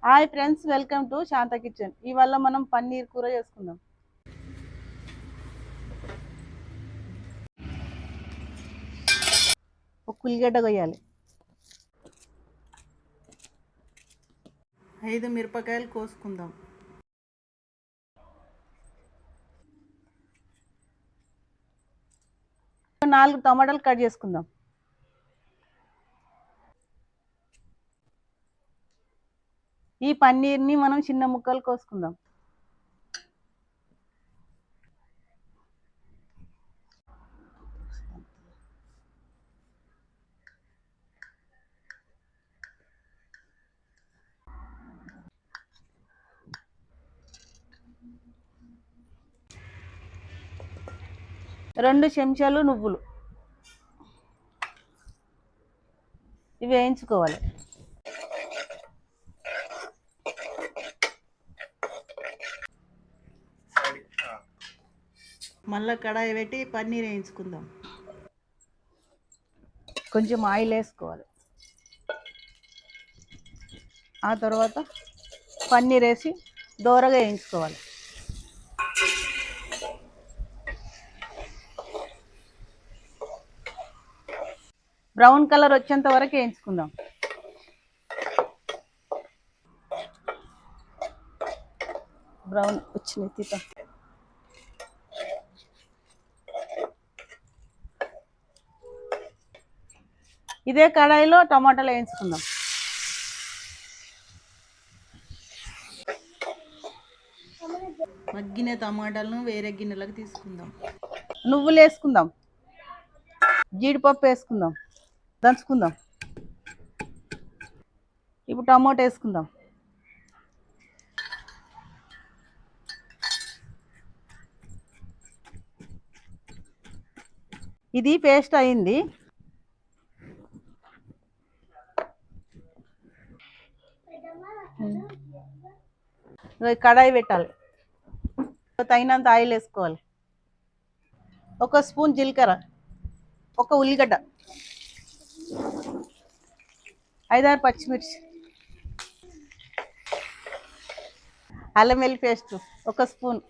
Hi friends, welcome to Shanta kitchen. ఇవాళ మనం పన్నీర్ కూర చేసుకుందాం. ఒక ఉల్లిగడ్డ కొయ్యాలి, 5 మిరపకాయలు కోసుకుందాం, 4 టమాటాలు కట్ చేసుకుందాం. ఈ పన్నీర్ని మనం చిన్న ముక్కలు కోసుకుందాం. రెండు చెంచాలు నువ్వులు ఇవి వేయించుకోవాలి. మళ్ళీ కడాయి పెట్టి పన్నీర్ వేయించుకుందాం. కొంచెం ఆయిల్ వేసుకోవాలి. ఆ తర్వాత పన్నీర్ వేసి దోరగా వేయించుకోవాలి. బ్రౌన్ కలర్ వచ్చేంత వరకు వేయించుకుందాం. బ్రౌన్ వచ్చినాయి తీత. ఇదే కడాయిలో టమాటాలు వేయించుకుందాం. మగ్గిన టమాటాలను వేరే గిన్నెలకు తీసుకుందాం. నువ్వులు వేసుకుందాం, జీడిపప్పు వేసుకుందాం, దంచుకుందాం. ఇప్పుడు టమాటో వేసుకుందాం. ఇది పేస్ట్ అయింది. కడాయి పెట్టాలి, తగినంత ఆయిల్ వేసుకోవాలి. 1 స్పూన్ జీలకర్ర, 1 ఉల్లిగడ్డ, 5-6 పచ్చిమిర్చి, అల్లం వెల్లుల్లి పేస్ట్ 1 స్పూన్.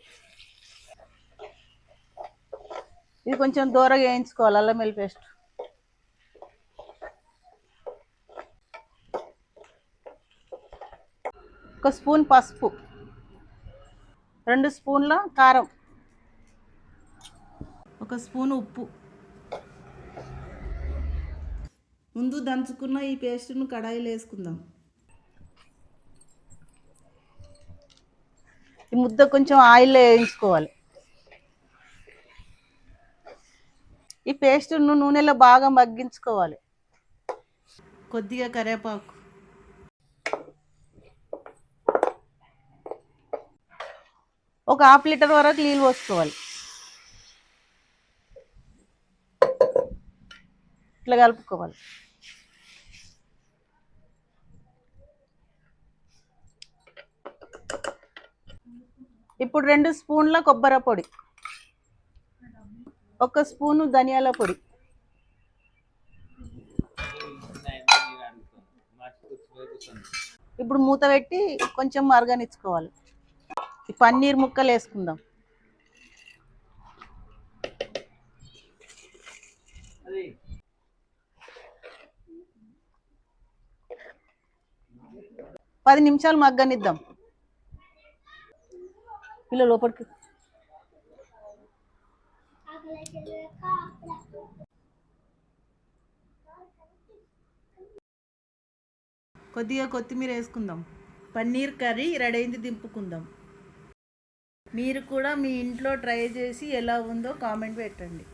ఇది కొంచెం దూరగా వేయించుకోవాలి. అల్లం వెల్లుల్లి పేస్ట్ 1 స్పూన్ పసుపు, 2 స్పూన్ల కారం, 1 స్పూన్ ఉప్పు. ముందు దంచుకున్న ఈ పేస్ట్ను కడాయిలో వేసుకుందాం. ఈ ముద్ద కొంచెం ఆయిల్లో వేయించుకోవాలి. ఈ పేస్ట్ను నూనెలో బాగా మగ్గించుకోవాలి. కొద్దిగా కరివేపాకు, ఒక 1/2 లీటర్ వరకు నీళ్ళు పోసుకోవాలి. ఇట్లా కలుపుకోవాలి. ఇప్పుడు 2 స్పూన్ల కొబ్బరి పొడి, 1 స్పూను ధనియాల పొడి, ఇప్పుడు మూత పెట్టి కొంచెం మరగనిచ్చుకోవాలి. ఈ పన్నీర్ ముక్కలు వేసుకుందాం. పది నిమిషాలు మగ్గనిద్దాం. ఇలా లోపలికి కొద్దిగా కొత్తిమీర వేసుకుందాం. పన్నీర్ కర్రీ రెడీ అయింది, దింపుకుందాం. మీరు కూడా మీ ఇంట్లో ట్రై చేసి ఎలా ఉందో కామెంట్ పెట్టండి.